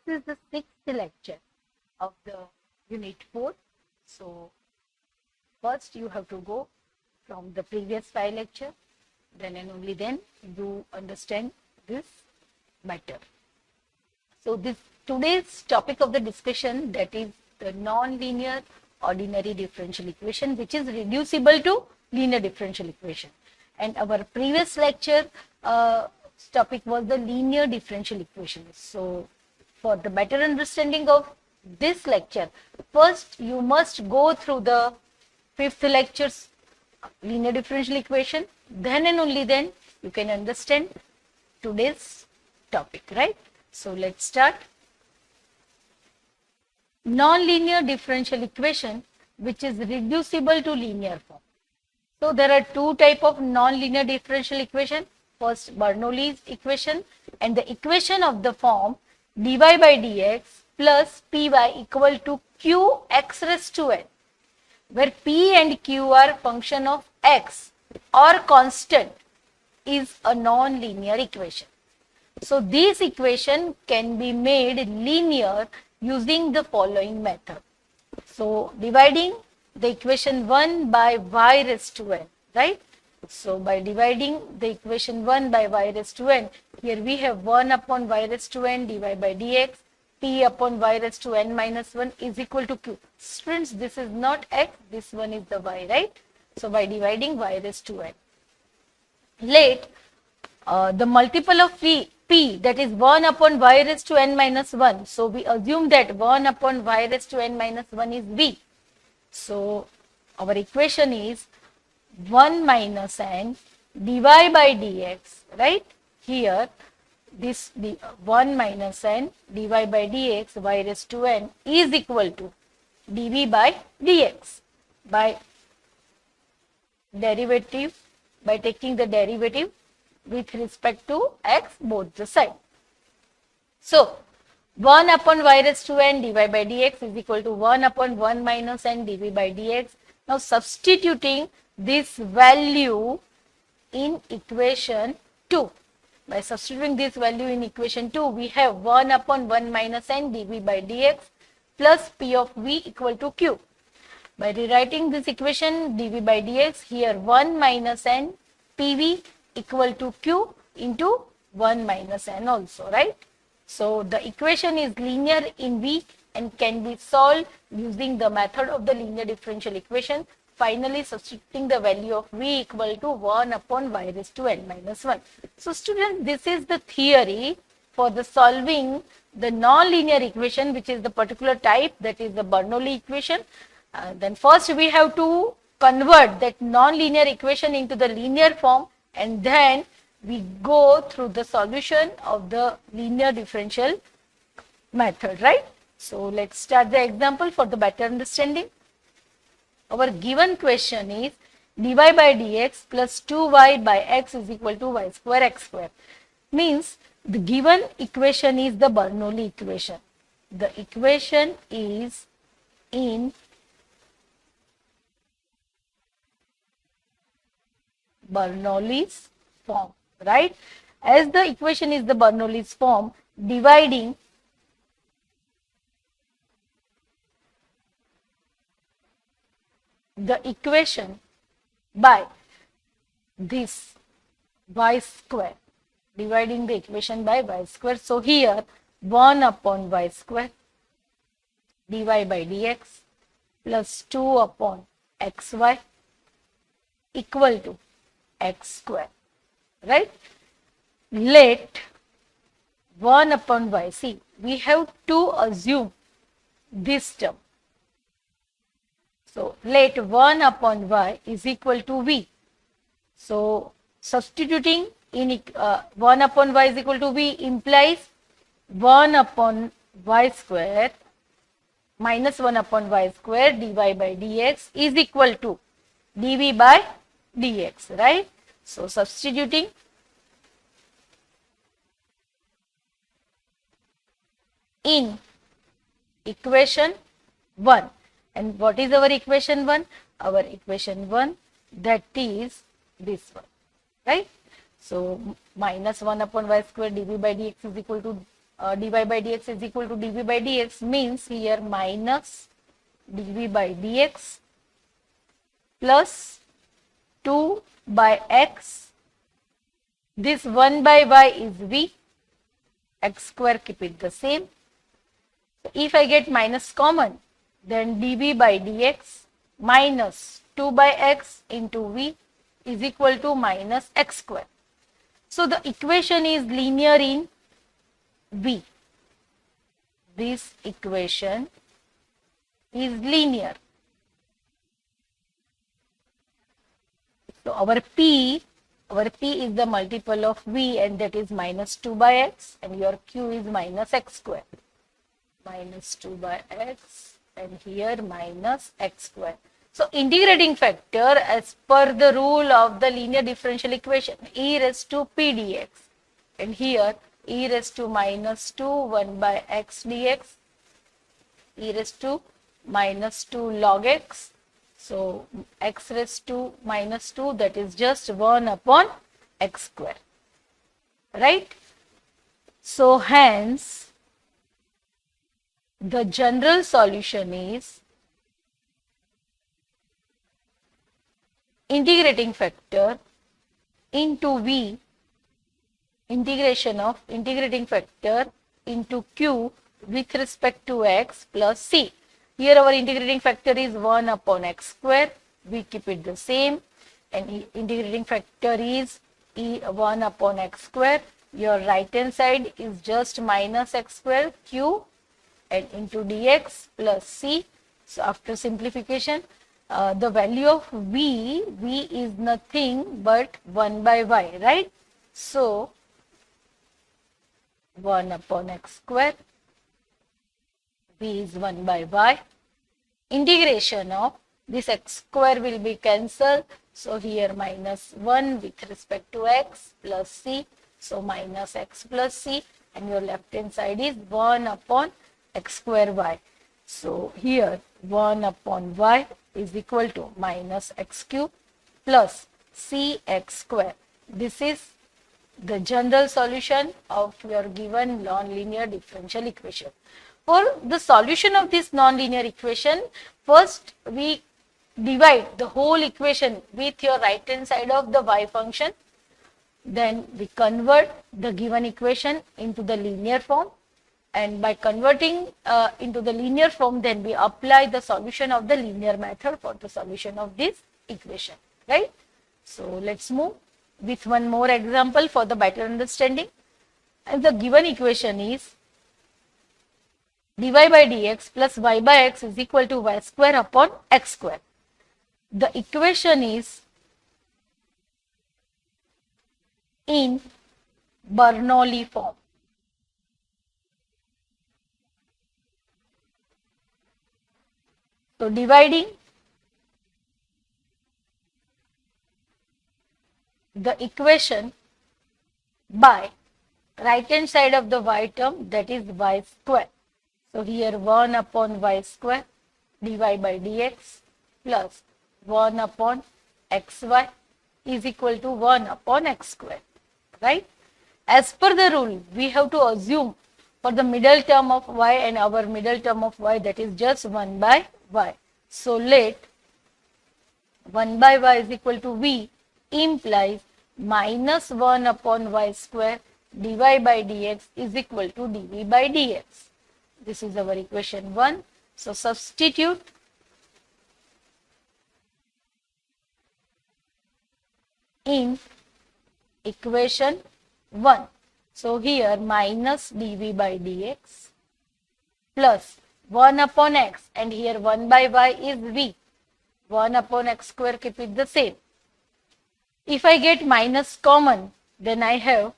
is the sixth lecture of the unit 4. So first you have to go from the previous 5 lecture, then and only then you understand this better. So this today's topic of the discussion, that is the non-linear ordinary differential equation, which is reducible to linear differential equation. And our previous lecture topic was the linear differential equation. So for the better understanding of this lecture, first you must go through the 5th lecture's linear differential equation, then and only then you can understand today's topic, right? So let's start. Non-linear differential equation which is reducible to linear form. So there are two types of non-linear differential equation. First, Bernoulli's equation, and the equation of the form dy by dx plus py equal to qx raised to n, where p and q are function of x or constant, is a non-linear equation. So this equation can be made linear using the following method. So dividing the equation 1 by y raised to n, right? So by dividing the equation 1 by y raised to n, here we have 1 upon y raised to n dy by dx, p upon y raised to n minus 1 is equal to q. Students, this is not x, this one is the y, right? So by dividing y raised to n, let the multiple of p, that is 1 upon y raised to n minus 1. So we assume that 1 upon y raised to n minus 1 is v. So our equation is 1 minus n dy by dx, right? Here this 1 minus n dy by dx y raised to n is equal to dv by dx by derivative, by taking the derivative with respect to x both the side. So 1 upon y raised to n dy by dx is equal to 1 upon 1 minus n dv by dx. Now substituting this value in equation 2. By substituting this value in equation 2, we have 1 upon 1 minus n dv by dx plus p of v equal to q. By rewriting this equation dv by dx, here 1 minus n pv equal to q into 1 minus n also, right? So the equation is linear in V and can be solved using the method of the linear differential equation, finally substituting the value of V equal to 1 upon y raised to n minus 1. So students, this is the theory for the solving the non-linear equation, which is the particular type, that is the Bernoulli equation. Then first we have to convert that non-linear equation into the linear form, and then we go through the solution of the linear differential method, right? So let's start the example for the better understanding. Our given question is dy by dx plus 2y by x is equal to y square x square. Means the given equation is the Bernoulli equation. The equation is in Bernoulli's form, right? As the equation is the Bernoulli's form, dividing the equation by this y square, dividing the equation by y square. So here 1 upon y square dy by dx plus 2 upon xy equal to x square, right? Let 1 upon y, see, we have to assume this term. So let 1 upon y is equal to v. So substituting in 1 upon y is equal to v implies 1 upon y square minus 1 upon y square dy by dx is equal to dv by dx, right? So substituting in equation 1. And what is our equation 1? Our equation 1, that is this one, right? So minus 1 upon y square dv by dx is equal to dy by dx is equal to dv by dx means here minus dv by dx plus 2 by x. This 1 by y is v, x square keep it the same. So if I get minus common, then dv by dx minus 2 by x into v is equal to minus x square. So the equation is linear in v. This equation is linear. So our P is the multiple of V, and that is minus 2 by x, and your Q is minus x square. Minus 2 by x and here minus x square. So integrating factor as per the rule of the linear differential equation, e raised to p dx, and here e raised to minus 2 1 by x dx, e raised to minus 2 log x. So x raised to minus 2, that is just 1 upon x square, right? So hence the general solution is integrating factor into v, integration of integrating factor into q with respect to x plus c. Here our integrating factor is 1 upon x square, we keep it the same, and integrating factor is 1 upon x square. Your right hand side is just minus x square q and into dx plus c. So after simplification, the value of v is nothing but 1 by y, right? So 1 upon x square, v is 1 by y. Integration of this x square will be cancelled. So here minus 1 with respect to x plus c. So minus x plus c, and your left hand side is 1 upon x square y. So here 1 upon y is equal to minus x cube plus c x square. This is the general solution of your given non-linear differential equation. For the solution of this non-linear equation, first we divide the whole equation with your right hand side of the y function. Then we convert the given equation into the linear form, and by converting into the linear form, then we apply the solution of the linear method for the solution of this equation, right? So let's move with one more example for the better understanding. And the given equation is dy by dx plus y by x is equal to y square upon x square. The equation is in Bernoulli form. So dividing the equation by right hand side of the y term, that is y square. So here 1 upon y square dy by dx plus 1 upon xy is equal to 1 upon x square, right? As per the rule, we have to assume for the middle term of y and our middle term of y, that is just 1 by y. So let 1 by y is equal to v implies minus 1 upon y square dy by dx is equal to dv by dx. This is our equation 1. So substitute in equation 1. So here minus dv by dx plus 1 upon x, and here 1 by y is v. 1 upon x square, keep it the same. If I get minus common, then I have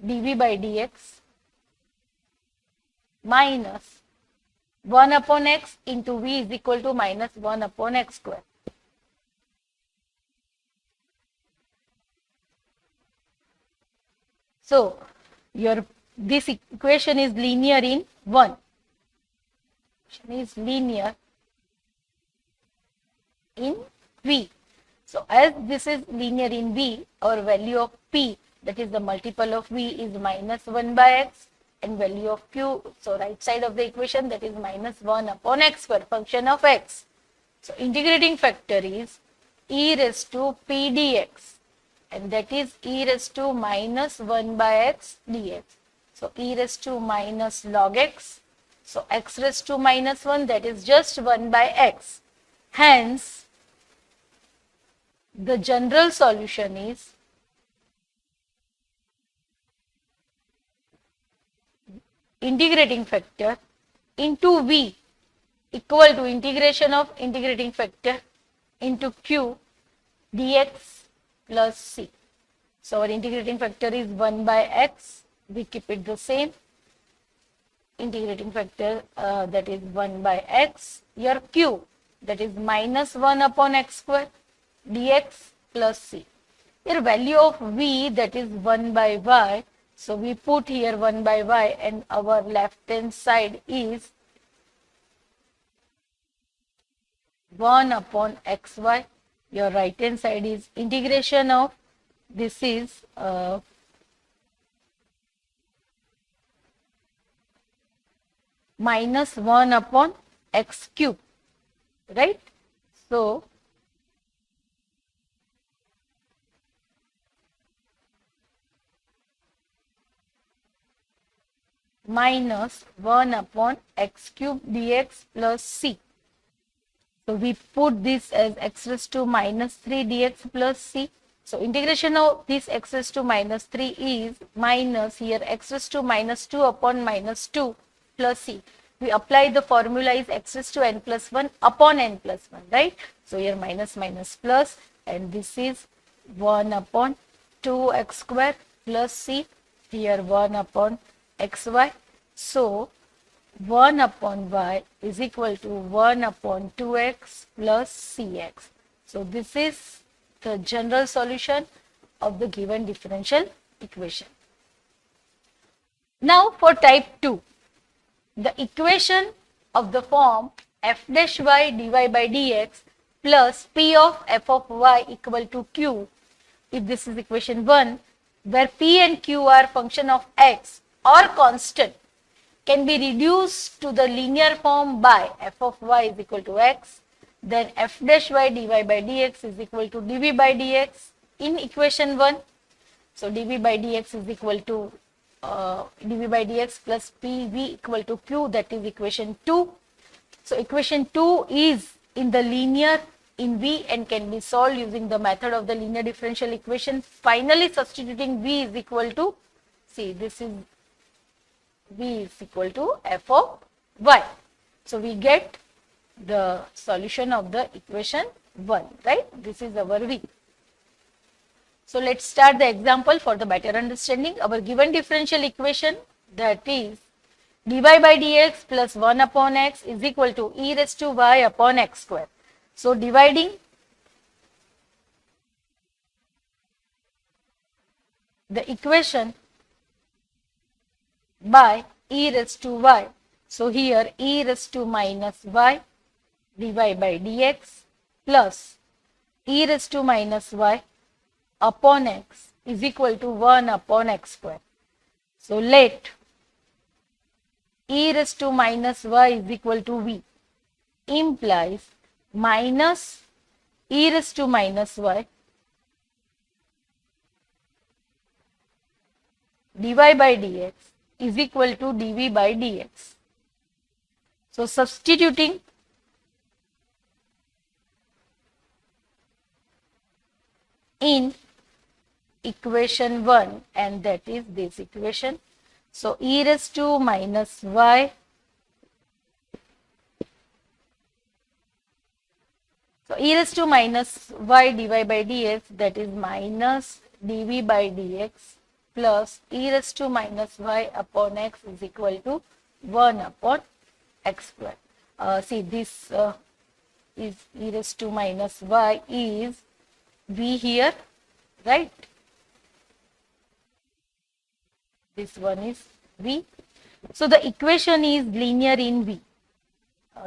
dv by dx minus 1 upon x into v is equal to minus 1 upon x square. So this equation is linear in 1. Is linear in v. So as this is linear in v, our value of p, that is the multiple of v, is minus 1 by x, and value of q. So right side of the equation, that is minus 1 upon x square, function of x. So integrating factor is e raised to p dx, and that is e raised to minus 1 by x dx. So e raised to minus log x. So x raised to minus 1, that is just 1 by x. Hence, the general solution is integrating factor into v equal to integration of integrating factor into q dx plus c. So our integrating factor is 1 by x. We keep it the same. Integrating factor that is 1 by x. Your q, that is minus 1 upon x square dx plus c. Your value of v, that is 1 by y. So we put here 1 by y, and our left hand side is 1 upon xy. Your right hand side is integration of, this is minus 1 upon x cube, right? So minus 1 upon x cube dx plus c. So we put this as x raised to minus 3 dx plus c. So integration of this x raised to minus 3 is minus here x raised to minus 2 upon minus 2 plus c. We apply the formula is x raised to n plus 1 upon n plus 1, right? So here minus minus plus, and this is 1 upon 2x square plus c. Here 1 upon xy. So 1 upon y is equal to 1 upon 2x plus cx. So this is the general solution of the given differential equation. Now for type 2, the equation of the form f dash y dy by dx plus p of f of y equal to q, if this is equation 1, where p and q are function of x or constant, can be reduced to the linear form by f of y is equal to x, then f dash y dy by dx is equal to dv by dx in equation 1. So dv by dx is equal to dv by dx plus pv equal to q, that is equation 2. So equation 2 is in the linear in v and can be solved using the method of the linear differential equation. Finally substituting v is equal to, see this is v is equal to f of y. So we get the solution of the equation 1, right? This is our v. So let's start the example for the better understanding. Our given differential equation, that is dy by dx plus 1 upon x is equal to e raised to y upon x square. So dividing the equation by e raised to y. So here e raised to minus y dy by dx plus e raised to minus y upon x is equal to 1 upon x square. So let e raised to minus y is equal to v implies minus e raised to minus y dy by dx is equal to dv by dx. So substituting in equation 1, and that is this equation. So e raised to minus y, so e raised to minus y dy by dx, that is minus dv by dx plus e raised to minus y upon x is equal to 1 upon x square. See this is e raised to minus y is v here, right? This one is v. So the equation is linear in v.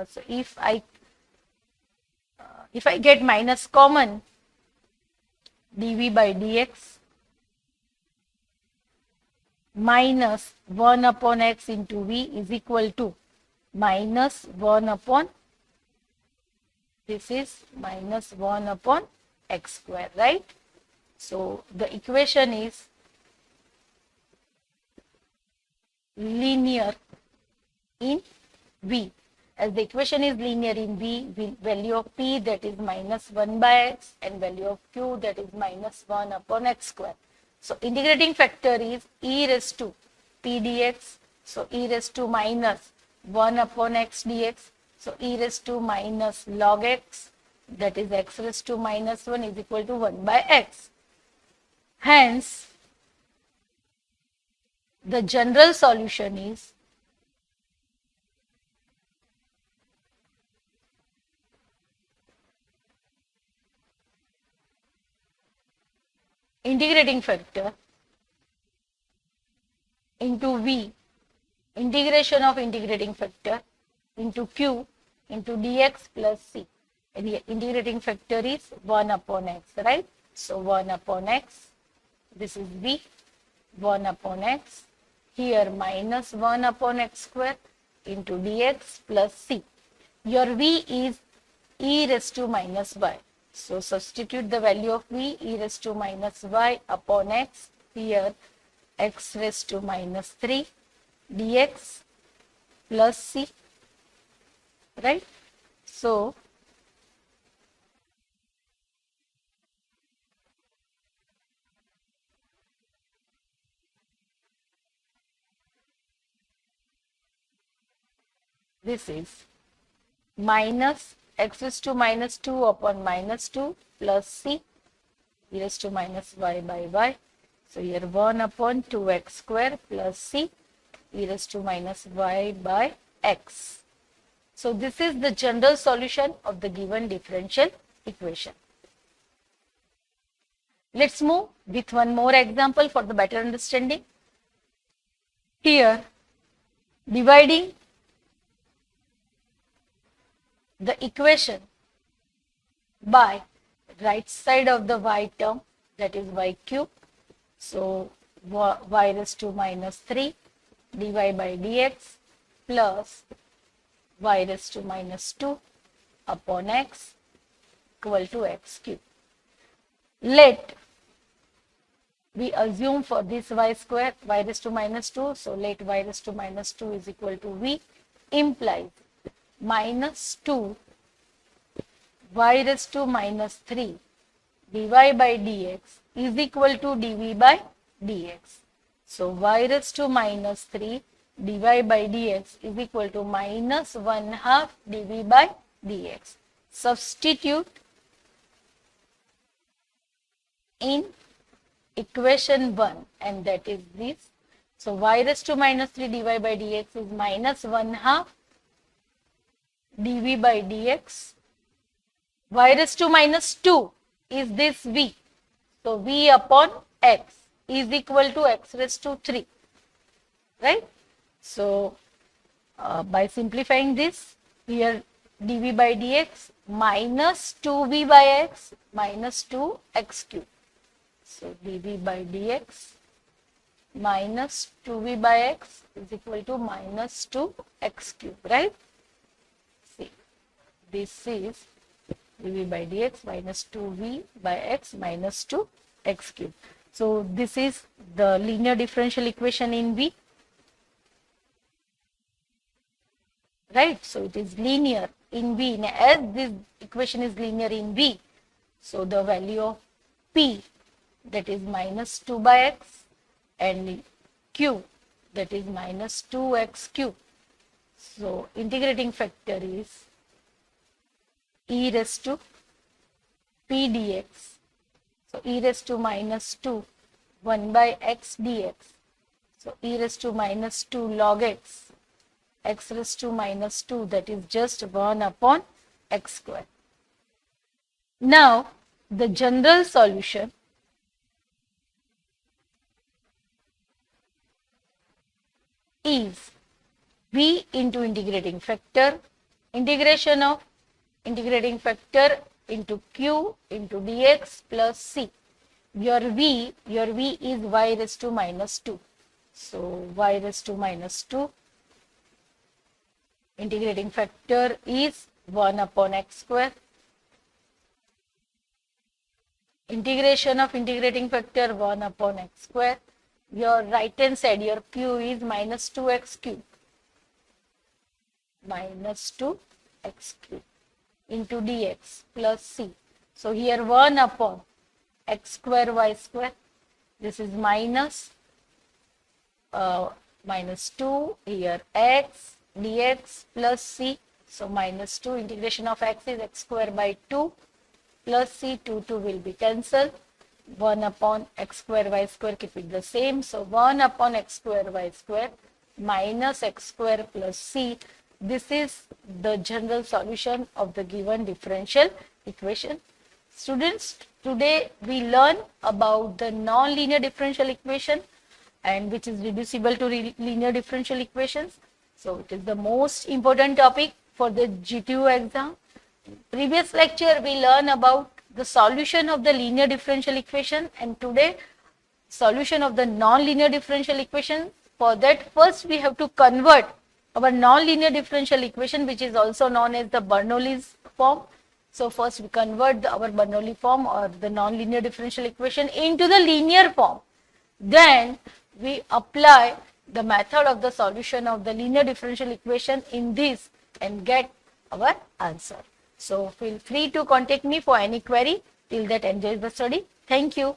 So if I get minus common, dv by dx minus 1 upon x into v is equal to minus 1 upon, this is minus 1 upon x square, right? So the equation is linear in v. As the equation is linear in v, value of p, that is minus 1 by x, and value of q, that is minus 1 upon x square. So integrating factor is e raised to p dx. So e raised to minus 1 upon x dx. So e raised to minus log x, that is x raised to minus 1 is equal to 1 by x. Hence, the general solution is integrating factor into v, integration of integrating factor into q into dx plus c. And the integrating factor is 1 upon x, right? So 1 upon x, this is v, 1 upon x, here minus 1 upon x square into dx plus c. Your v is e raised to minus y. So substitute the value of v, e raised to minus y upon x, here x raised to minus 3 dx plus c, right? So this is minus x raised to minus 2 upon minus 2 plus c, e raised to minus y by y. So here 1 upon 2x square plus c, e raised to minus y by x. So this is the general solution of the given differential equation. Let's move with one more example for the better understanding. Here, dividing the equation by right side of the y term, that is y cube. So y raised to minus 3 dy by dx plus y raised to minus 2 upon x equal to x cube. Let we assume for this y square y raised to minus 2. So let y raised to minus 2 is equal to v, implies minus 2 y raised to minus 3 dy by dx is equal to dv by dx. So y raised to minus 3 dy by dx is equal to minus 1/2 dv by dx. Substitute in equation 1, and that is this. So y raised to minus 3 dy by dx is minus 1/2 dv by dx. Y raised to minus 2 is this v. So v upon x is equal to x raised to 3, right? So by simplifying this, here dv by dx minus 2v by x minus 2x cube. So dv by dx minus 2v by x is equal to minus 2x cube, right? See, this is dv by dx minus 2v by x minus 2x cube. So this is the linear differential equation in V, right? So it is linear in V. Now, as this equation is linear in V, so the value of P, that is minus 2 by x, and Q, that is minus 2x cube. So integrating factor is e raised to p dx. So e raised to minus 2 1 by x dx. So e raised to minus 2 log x, x raised to minus 2, that is just 1 upon x square. Now the general solution is v into integrating factor, integration of integrating factor into q into dx plus c. Your v is y raised to minus 2. So y raised to minus 2. Integrating factor is 1 upon x square. Integration of integrating factor 1 upon x square. Your right hand side, your q is minus 2x cube. Minus 2x cube into dx plus c. So here 1 upon x square y square. This is minus 2 here x dx plus c. So minus 2 integration of x is x square by 2 plus c, 2 will be cancelled. 1 upon x square y square, keep it the same. So 1 upon x square y square minus x square plus c. This is the general solution of the given differential equation. Students, today we learn about the non-linear differential equation, and which is reducible to linear differential equations. So it is the most important topic for the GTU exam. Previous lecture we learned about the solution of the linear differential equation, and today solution of the non-linear differential equation. For that, first we have to convert our non-linear differential equation, which is also known as the Bernoulli's form. So first we convert our Bernoulli form or the non-linear differential equation into the linear form. Then we apply the method of the solution of the linear differential equation in this and get our answer. So feel free to contact me for any query. Till that, enjoy the study. Thank you.